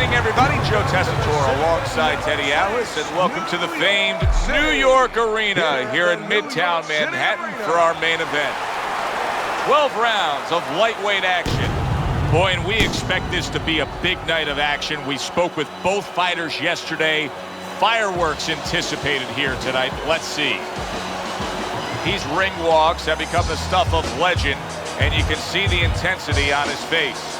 evening, everybody. Joe Tessitore alongside Teddy Atlas, and welcome to the famed New York Arena here in Midtown Manhattan for our main event. 12 rounds of lightweight action. Boy, and we expect this to be a big night of action. We spoke with both fighters yesterday. Fireworks anticipated here tonight. Let's see. These ring walks have become the stuff of legend, and you can see the intensity on his face.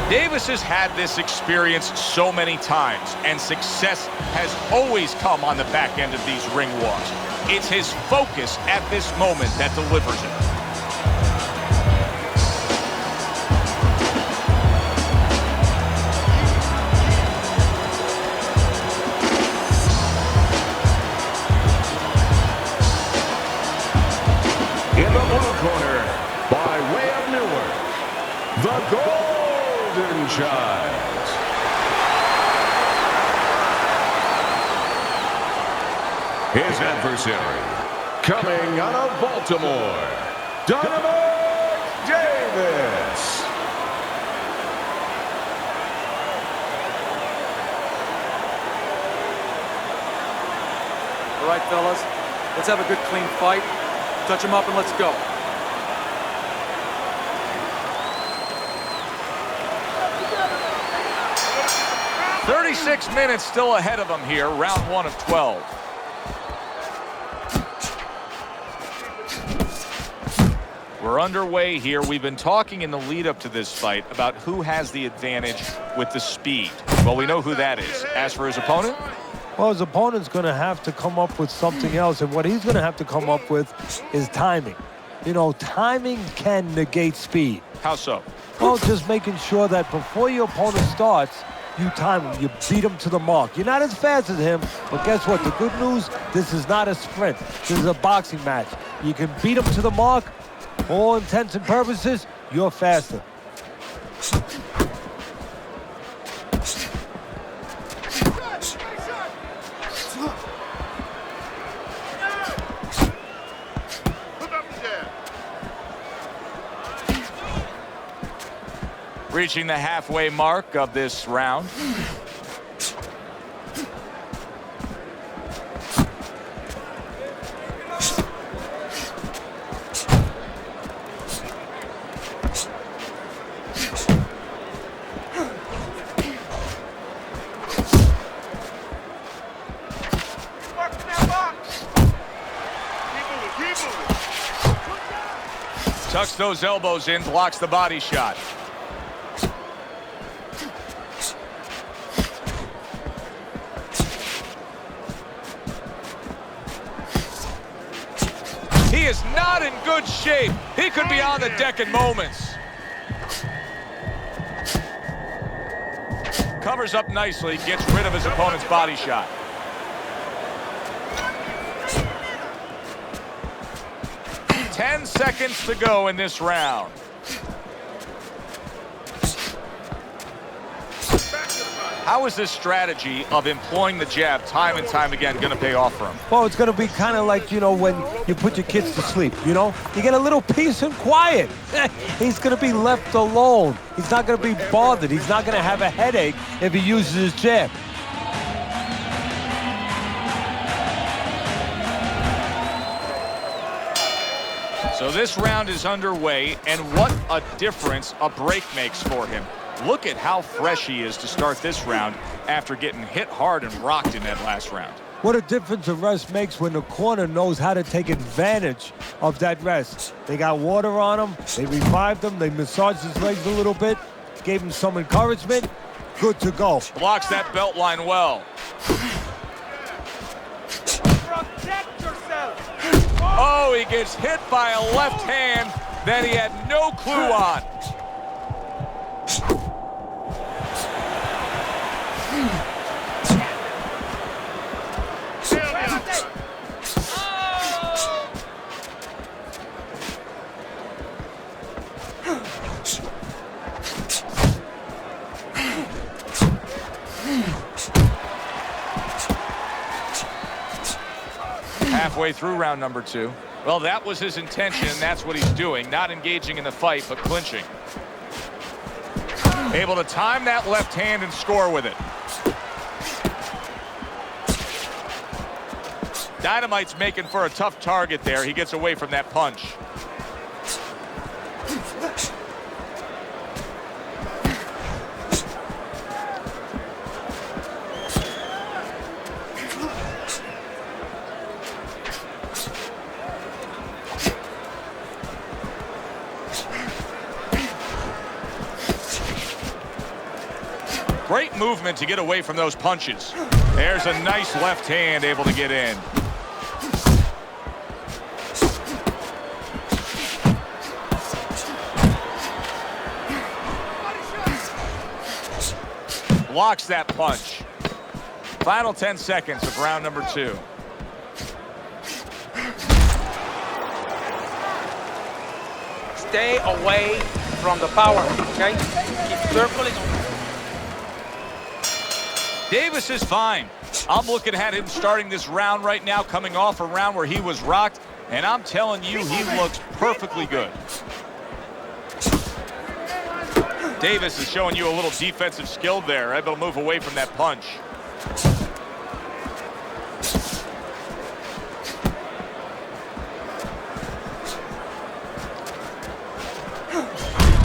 Davis has had this experience so many times, and success has always come on the back end of these ring walks. It's his focus at this moment that delivers it. In the blue corner, by way of Newark, the Golden Child. His adversary, coming out of Baltimore, Dynamite Davis. All right, fellas, let's have a good, clean fight. Touch him up and let's go. "36 minutes still ahead of him here, round 1 of 12. We're underway here. We've been talking in the lead up to this fight about who has the advantage with the speed. Well, we know who that is. As for his opponent? Well, his opponent's going to have to come up with something else, and what he's going to have to come up with is timing. You know, timing can negate speed. How so? Well, just making sure that before your opponent starts, you time him, you beat him to the mark. You're not as fast as him, but guess what? The good news, this is not a sprint. This is a boxing match. You can beat him to the mark. For all intents and purposes, you're faster. Reaching the halfway mark of this round. Tucks those elbows in, blocks the body shot. He is not in good shape. He could be on the deck in moments. Covers up nicely, gets rid of his opponent's body shot. Ten seconds to go in this round. How is this strategy of employing the jab time and time again going to pay off for him? Well, it's going to be kind of like, you know, when you put your kids to sleep, you know? You get a little peace and quiet. He's going to be left alone. He's not going to be bothered. He's not going to have a headache if he uses his jab. So this round is underway, and what a difference a break makes for him. Look at how fresh he is to start this round after getting hit hard and rocked in that last round. What a difference a rest makes when the corner knows how to take advantage of that rest. They got water on him, they revived him, they massaged his legs a little bit, gave him some encouragement. Good to go. Blocks that belt line well. Protect yourself! Oh, he gets hit by a left hand that he had no clue on. halfway through round number 2. Well, that was his intention, and that's what he's doing. Not engaging in the fight, but clinching. Able to time that left hand and score with it. Dynamite's making for a tough target there. He gets away from that punch. Great movement to get away from those punches. There's a nice left hand able to get in. Blocks that punch. Final 10 seconds of round number 2. Stay away from the power, okay? Keep circling. Davis is fine. I'm looking at him starting this round right now, coming off a round where he was rocked, and I'm telling you, he looks perfectly good. Davis is showing you a little defensive skill there, able to move away from that punch.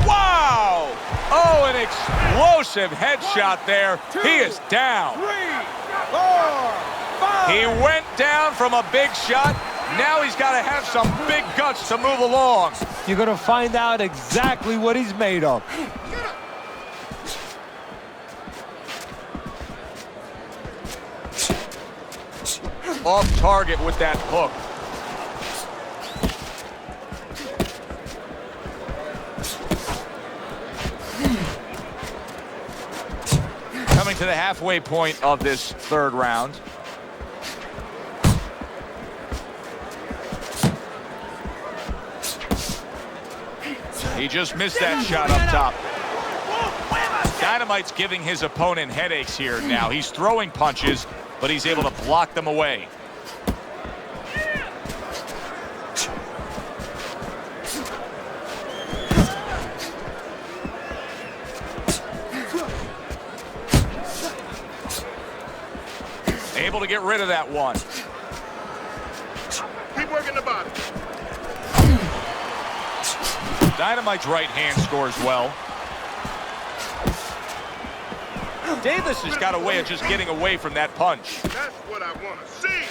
Wow! Oh, an explosive headshot there. He is down. 3, 4, 5. He went down from a big shot. Now he's got to have some big guts to move along. You're going to find out exactly what he's made of. Off target with that hook. Coming to the halfway point of this third round. He just missed that shot up top. Dynamite's giving his opponent headaches here now. He's throwing punches, but he's able to block them away. Able to get rid of that one. Keep working the body. Dynamite's right hand scores well. Davis has got a way of just getting away from that punch. That's what I want to see.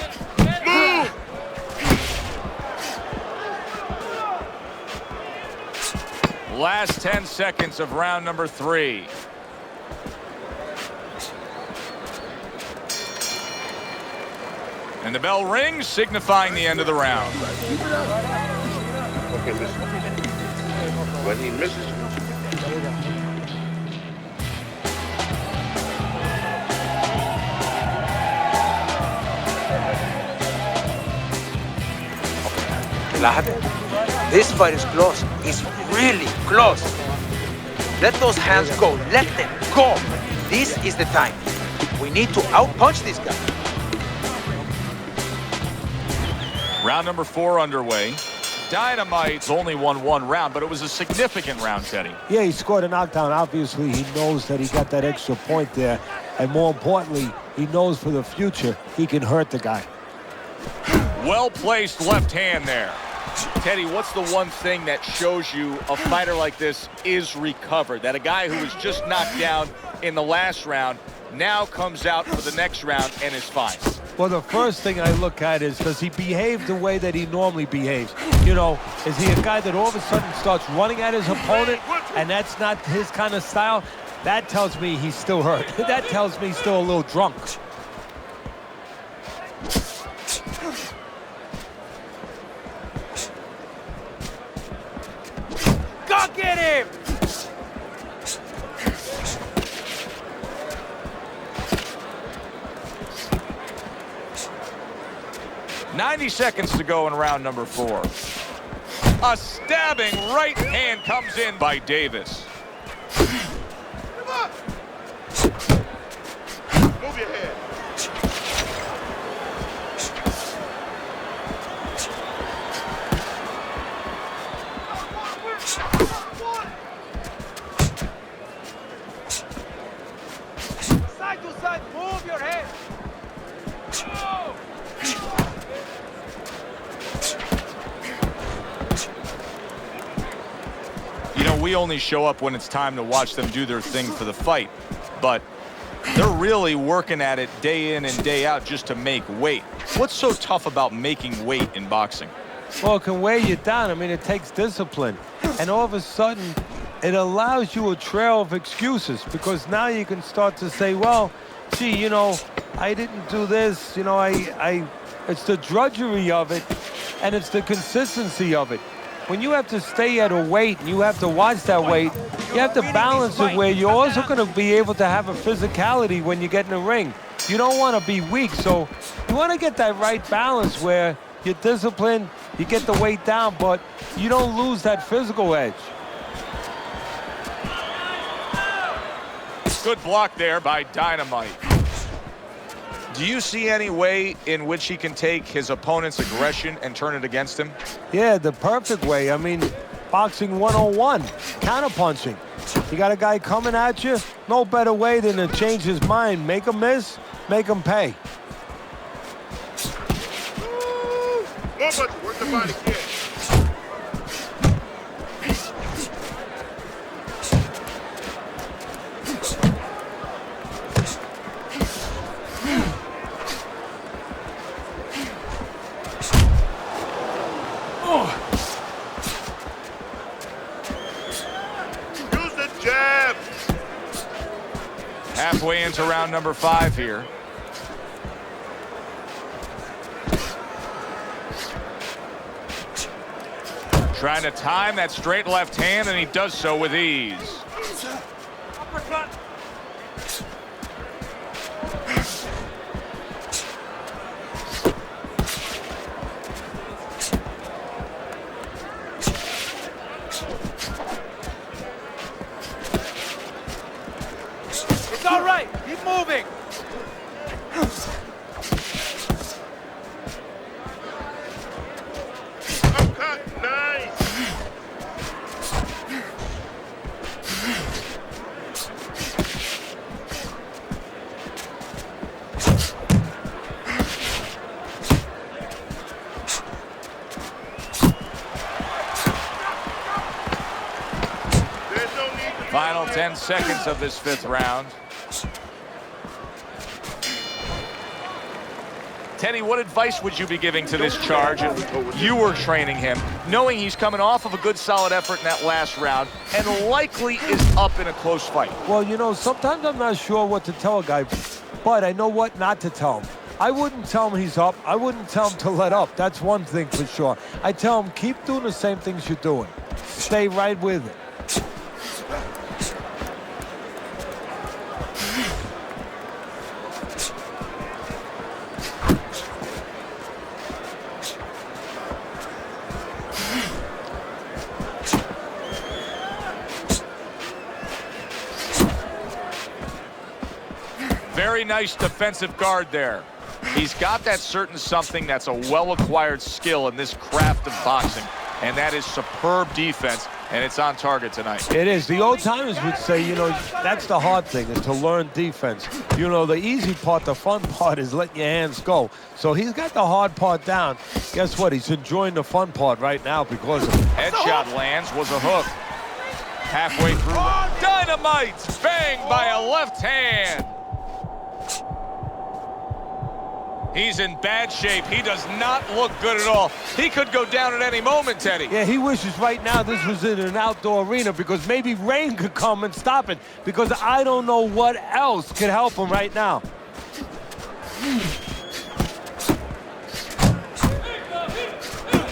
Move! Last 10 seconds of round number 3. And the bell rings, signifying the end of the round. Okay, listen. When he misses, This fight is close. It's really close. Let those hands go. Let them go. This is the time. We need to outpunch this guy. Round number 4 underway. Dynamite's only won 1 round, but it was a significant round, Teddy. Yeah, he scored a knockdown. Obviously, he knows that he got that extra point there. And more importantly, he knows for the future he can hurt the guy. Well-placed left hand there. Teddy, what's the one thing that shows you a fighter like this is recovered? That a guy who was just knocked down in the last round now comes out for the next round and is fine. Well, the first thing I look at is, does he behave the way that he normally behaves? You know, is he a guy that all of a sudden starts running at his opponent and that's not his kind of style? That tells me he's still hurt. That tells me he's still a little drunk. Go get him! .90 seconds to go in round number 4. A stabbing right hand comes in by Davis. move your head. Side to side, move your head. You know, we only show up when it's time to watch them do their thing for the fight, but they're really working at it day in and day out just to make weight. What's so tough about making weight in boxing? Well, it can weigh you down. I mean, it takes discipline. And all of a sudden, it allows you a trail of excuses, because now you can start to say, well, gee, you know, I didn't do this. You know, it's the drudgery of it, and it's the consistency of it. When you have to stay at a weight and you have to watch that weight, you have to balance it where you're also going to be able to have a physicality when you get in the ring. You don't want to be weak, so you want to get that right balance where you're disciplined, you get the weight down, but you don't lose that physical edge. Good block there by Dynamite. Do you see any way in which he can take his opponent's aggression and turn it against him? Yeah, the perfect way. I mean, boxing 101, counterpunching. You got a guy coming at you, no better way than to change his mind. Make him miss, make him pay. Work the body kick. Use the jab. Halfway into round number 5 here. Trying to time that straight left hand, and he does so with ease. Uppercut. It's all right. Keep moving. Uppercut. Nice. There's no need to Final 10 seconds of this 5th round. Teddy, what advice would you be giving to this charge if you were training him, knowing he's coming off of a good solid effort in that last round and likely is up in a close fight? Well, you know, sometimes I'm not sure what to tell a guy, but I know what not to tell him. I wouldn't tell him he's up. I wouldn't tell him to let up. That's one thing for sure. I tell him, keep doing the same things you're doing. Stay right with it. Very nice defensive guard there. He's got that certain something that's a well-acquired skill in this craft of boxing, and that is superb defense, and it's on target tonight. It is. The old timers would say, you know, that's the hard thing, is to learn defense. You know, the easy part, the fun part is letting your hands go. So he's got the hard part down. Guess what? He's enjoying the fun part right now because of it. Headshot lands, was a hook. Halfway through, Dynamite! Bang by a left hand. He's in bad shape. He does not look good at all. He could go down at any moment, Teddy. Yeah, he wishes right now this was in an outdoor arena, because maybe rain could come and stop it, because I don't know what else could help him right now.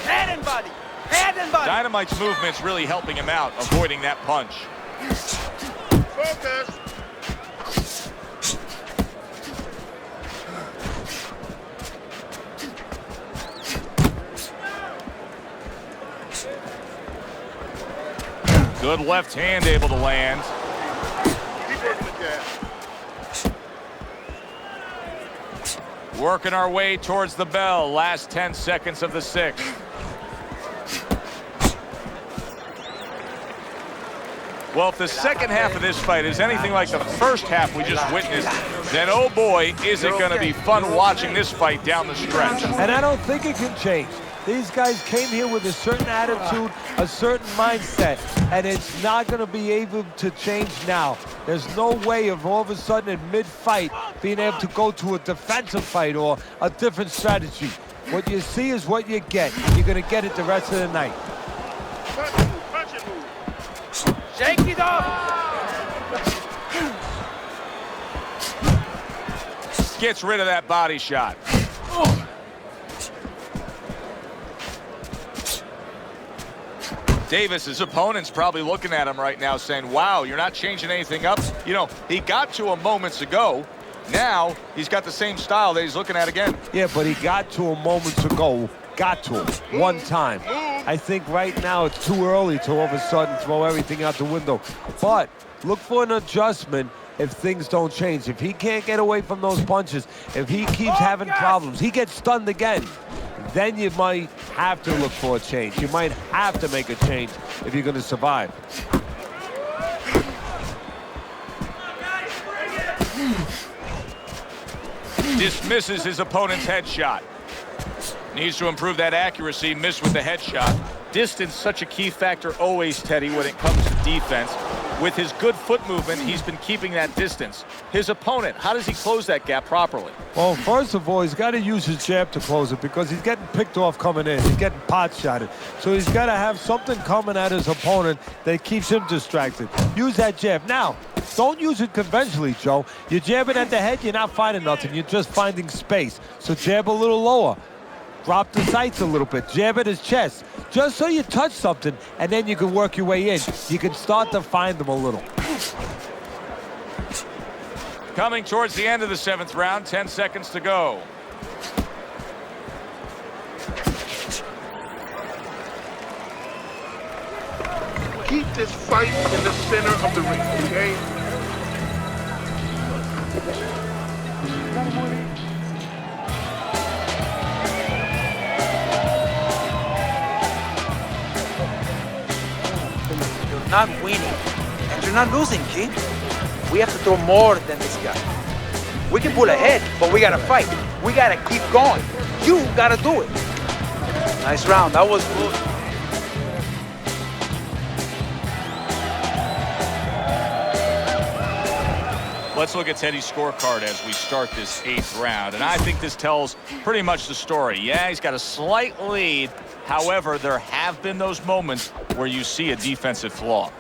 Head and body. Head and body. Dynamite's movement's really helping him out, avoiding that punch. Focus. Good left hand able to land. Keep working the jab. Working our way towards the bell. Last 10 seconds of the 6th. Well, if the second half of this fight is anything like the first half we just witnessed, then oh boy, is it going to be fun watching this fight down the stretch. And I don't think it can change. These guys came here with a certain attitude, a certain mindset, and it's not going to be able to change now. There's no way of all of a sudden in mid-fight being able to go to a defensive fight or a different strategy. What you see is what you get, and you're going to get it the rest of the night. Shake it off! Gets rid of that body shot. Davis's opponent's probably looking at him right now saying, wow, you're not changing anything up. You know, he got to him moments ago. Now he's got the same style that he's looking at again. Yeah, but he got to him moments ago. Got to him one time. I think right now it's too early to all of a sudden throw everything out the window. But look for an adjustment if things don't change. If he can't get away from those punches, if he keeps having problems, he gets stunned again, then you might have to look for a change. You might have to make a change if you're going to survive. Dismisses his opponent's headshot. Needs to improve that accuracy, missed with the headshot. Distance, such a key factor always, Teddy, when it comes to defense. With his good foot movement, he's been keeping that distance. His opponent, how does he close that gap properly? Well, first of all, he's got to use his jab to close it because he's getting picked off coming in. He's getting pot-shotted. So he's got to have something coming at his opponent that keeps him distracted. Use that jab. Now, don't use it conventionally, Joe. You're jabbing at the head, you're not finding nothing. You're just finding space. So jab a little lower. Drop the sights a little bit. Jab at his chest. Just so you touch something, and then you can work your way in. You can start to find them a little. Coming towards the end of the 7th round, 10 seconds to go. Keep this fight in the center of the ring, okay? You're not winning, and you're not losing, kid. We have to throw more than this guy. We can pull ahead, but we gotta fight. We gotta keep going. You gotta do it. Nice round, that was good. Let's look at Teddy's scorecard as we start this 8th round. And I think this tells pretty much the story. Yeah, he's got a slight lead. However, there have been those moments where you see a defensive flaw.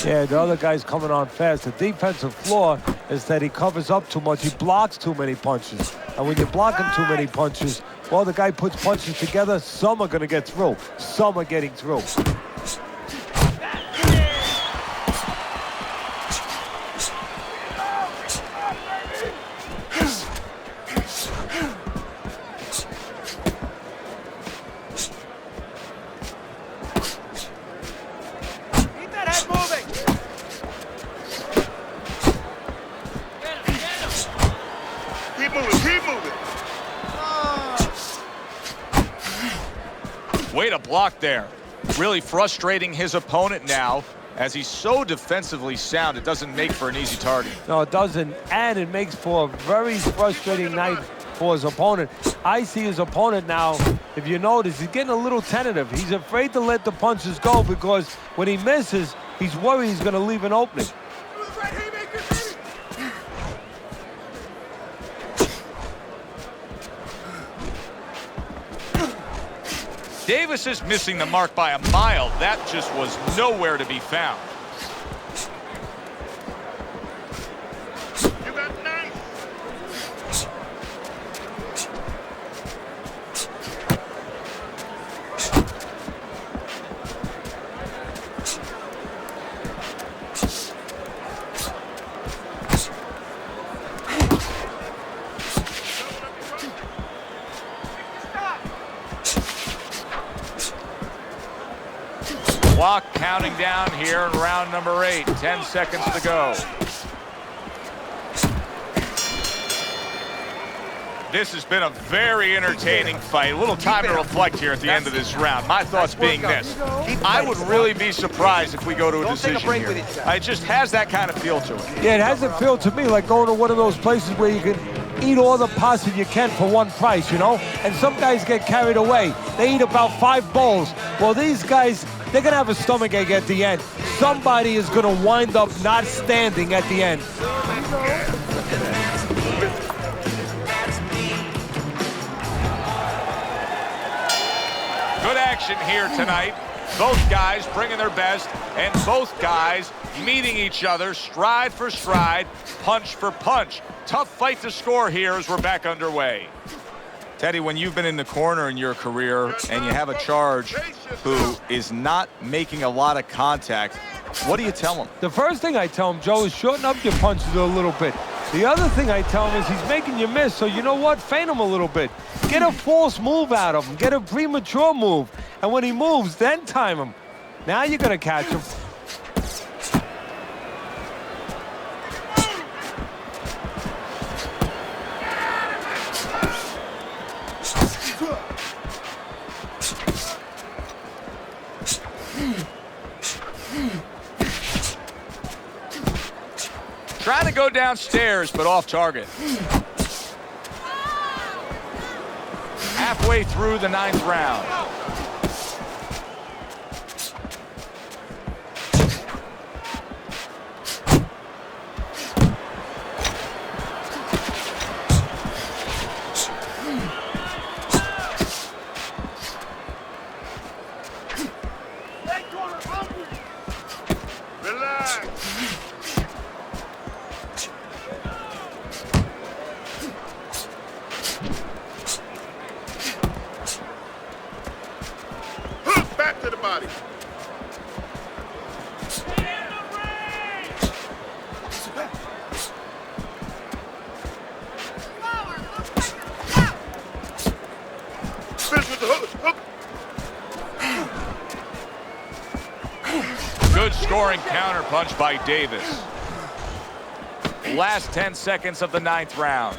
Yeah, the other guy's coming on fast. The defensive flaw is that he covers up too much. He blocks too many punches. And when you're blocking too many punches, well, the guy puts punches together. Some are going to get through. Some are getting through. Way to block there. Really frustrating his opponent now as he's so defensively sound. It doesn't make for an easy target. No, it doesn't. And it makes for a very frustrating night for his opponent. I see his opponent now, if you notice, he's getting a little tentative. He's afraid to let the punches go because when he misses, he's worried he's going to leave an opening. Davis is missing the mark by a mile. That just was nowhere to be found. You got 9. Clock counting down here in round number 8. 10 seconds to go. This has been a very entertaining fight. A little time to reflect here at the end of this round. My thoughts being this. I would really be surprised if we go to a decision here. It just has that kind of feel to it. Yeah, it has a feel to me like going to one of those places where you can eat all the pasta you can for one price, you know? And some guys get carried away. They eat about 5 bowls. Well, these guys, they're going to have a stomachache at the end. Somebody is going to wind up not standing at the end. Good action here tonight. Both guys bringing their best, and both guys meeting each other stride for stride, punch for punch. Tough fight to score here as we're back underway. Teddy, when you've been in the corner in your career and you have a charge who is not making a lot of contact, what do you tell him? The first thing I tell him, Joe, is shorten up your punches a little bit. The other thing I tell him is he's making you miss, so you know what? Feint him a little bit. Get a false move out of him. Get a premature move. And when he moves, then time him. Now you're going to catch him. Trying to go downstairs, but off target. Halfway through the 9th round. Relax. Back to the body. Finish with the hook. Good scoring counter punch by Davis. Last 10 seconds of the 9th round.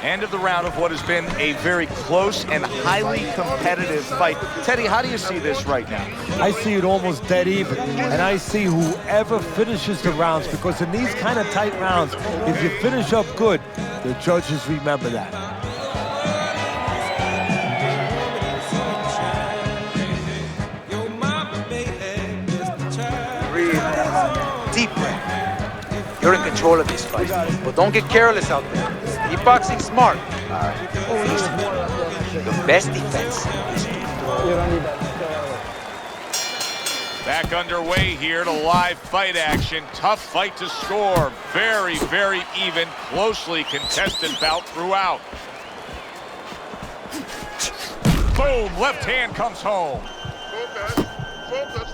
End of the round of what has been a very close and highly competitive fight. Teddy, how do you see this right now? I see it almost dead even, and I see whoever finishes the rounds, because in these kind of tight rounds, if you finish up good, the judges remember that. Breathe. Deep breath. You're in control of this fight, but don't get careless out there. Keep boxing smart. The best defense is to throw. Back underway here to live fight action. Tough fight to score. Very, very even, closely contested bout throughout. Boom, left hand comes home. Focus.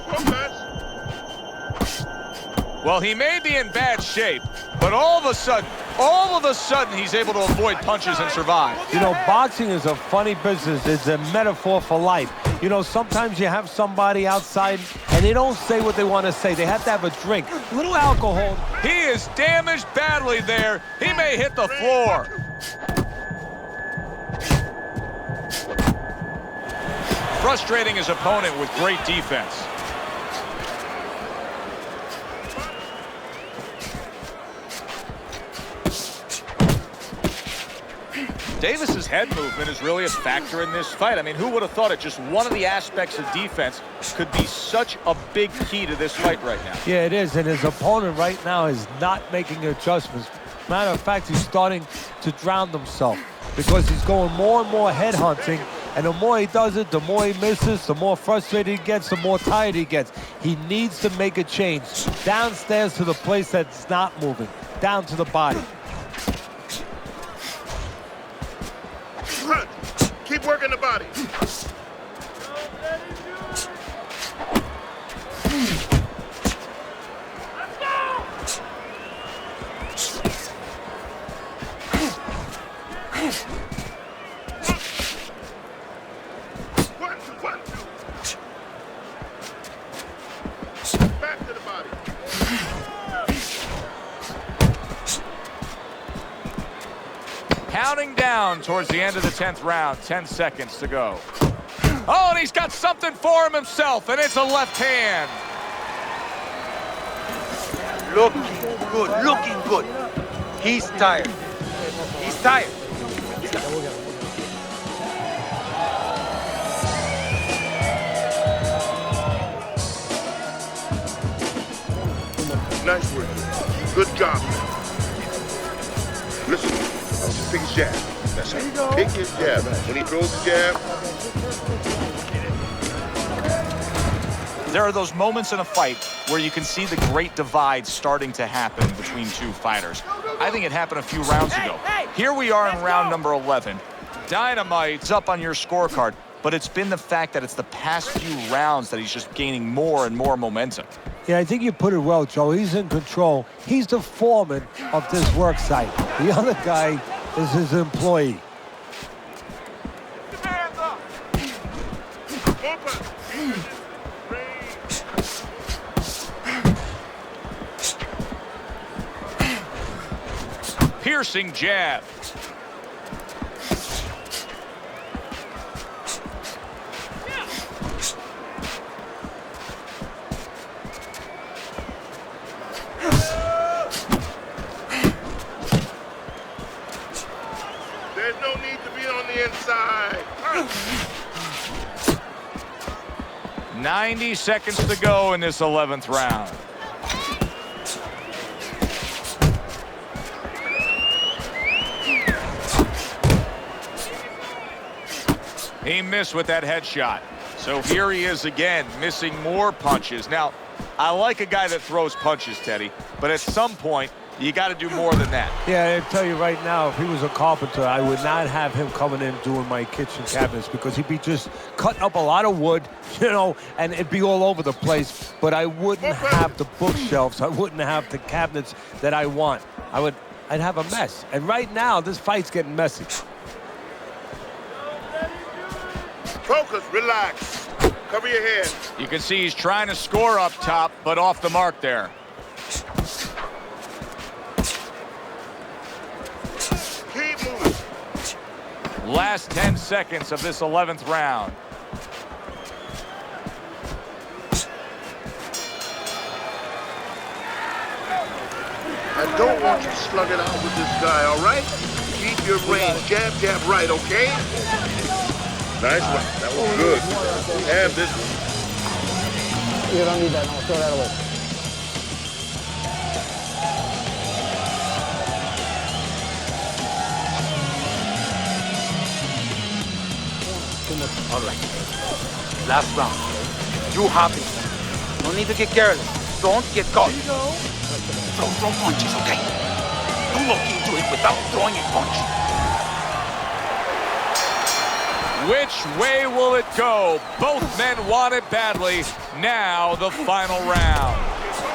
Well, he may be in bad shape, but all of a sudden, he's able to avoid punches and survive. You know, boxing is a funny business. It's a metaphor for life. You know, sometimes you have somebody outside and they don't say what they want to say. They have to have a drink, a little alcohol. He is damaged badly there. He may hit the floor. Frustrating his opponent with great defense. Davis's head movement is really a factor in this fight. I mean, who would have thought it? Just one of the aspects of defense could be such a big key to this fight right now. Yeah, it is, and his opponent right now is not making adjustments. Matter of fact, he's starting to drown himself because he's going more and more head hunting, and the more he does it, the more he misses, the more frustrated he gets, the more tired he gets. He needs to make a change. Downstairs to the place that's not moving, down to the body. Keep working the body. Back to the body. counting down towards the end of the 10th round. 10 seconds to go. Oh, and he's got something for him himself, and it's a left hand. Looking good, looking good. He's tired. He's tired. Nice work. Good job. Listen, I'll just pick his jab. That's how. Pick his jab. When he throws the jab. There are those moments in a fight where you can see the great divide starting to happen between two fighters. I think it happened a few rounds ago. Here we are in round number 11. Dynamite's up on your scorecard, but it's been the fact that it's the past few rounds that he's just gaining more and more momentum. Yeah, I think you put it well, Joe. He's in control. He's the foreman of this work site. The other guy is his employee. Piercing jab. There's no need to be on the inside. 90 seconds to go in this 11th round. He missed with that headshot. So here he is again, missing more punches. Now, I like a guy that throws punches, Teddy, but at some point, you got to do more than that. Yeah, I tell you right now, if he was a carpenter, I would not have him coming in doing my kitchen cabinets because he'd be just cutting up a lot of wood, you know, and it'd be all over the place. But I wouldn't have the bookshelves. I wouldn't have the cabinets that I want. I'd have a mess. And right now, this fight's getting messy. Focus, relax. Cover your head. You can see he's trying to score up top, but off the mark there. Keep moving. Last 10 seconds of this 11th round. I don't want you to slug it out with this guy, all right? Keep your range. Jab, jab, right, okay? Nice one. That was good. Have this one. You don't need that. No, throw that away. All right. Last round. You have it. No need to get careless. Don't get caught. Throw punches, okay? No looking to it without throwing a punch. Which way will it go? Both men want it badly. Now the final round.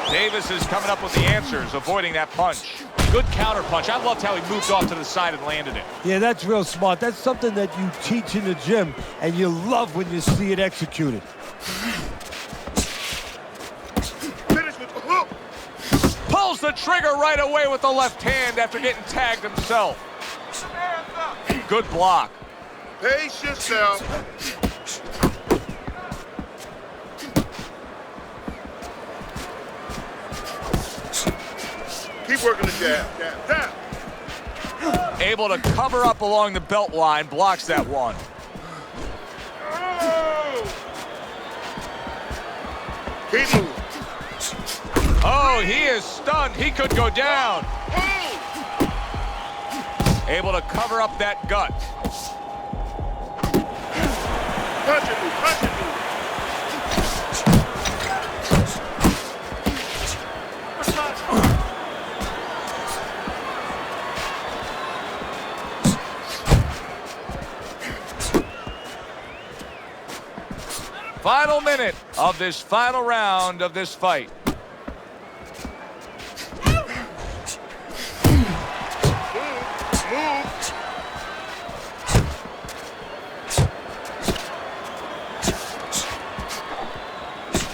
Davis is coming up with the answers, avoiding that punch. Good counter punch. I loved how he moved off to the side and landed it. Yeah, that's real smart. That's something that you teach in the gym, and you love when you see it executed. Finish with the hook. Pulls the trigger right away with the left hand after getting tagged himself. Good block. Pace yourself. Keep working the jab. Jab, jab. Able to cover up along the belt line, blocks that one. Oh! Keep moving. Oh, he is stunned. He could go down. Able to cover up that gut. Punch it, move. Punch it, move. Final minute of this final round of this fight.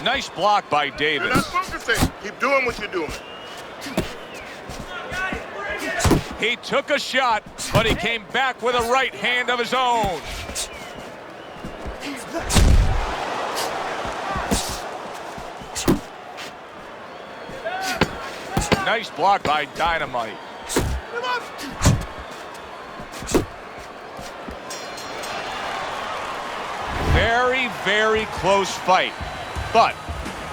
Nice block by Davis. You're not focusing. Keep doing what you're doing. He took a shot, but he came back with a right hand of his own. Nice block by Dynamite. Very, very close fight. But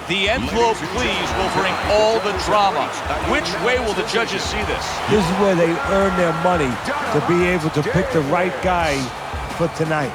the envelope, please, will bring all the drama. Which way will the judges see this? This is where they earn their money to be able to pick the right guy for tonight.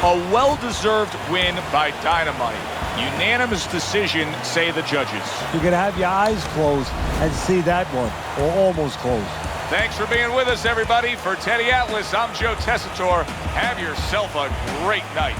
A well-deserved win by Dynamite. Unanimous decision, say the judges. You can have your eyes closed and see that one, or almost closed. Thanks for being with us, everybody. For Teddy Atlas, I'm Joe Tessitore. Have yourself a great night.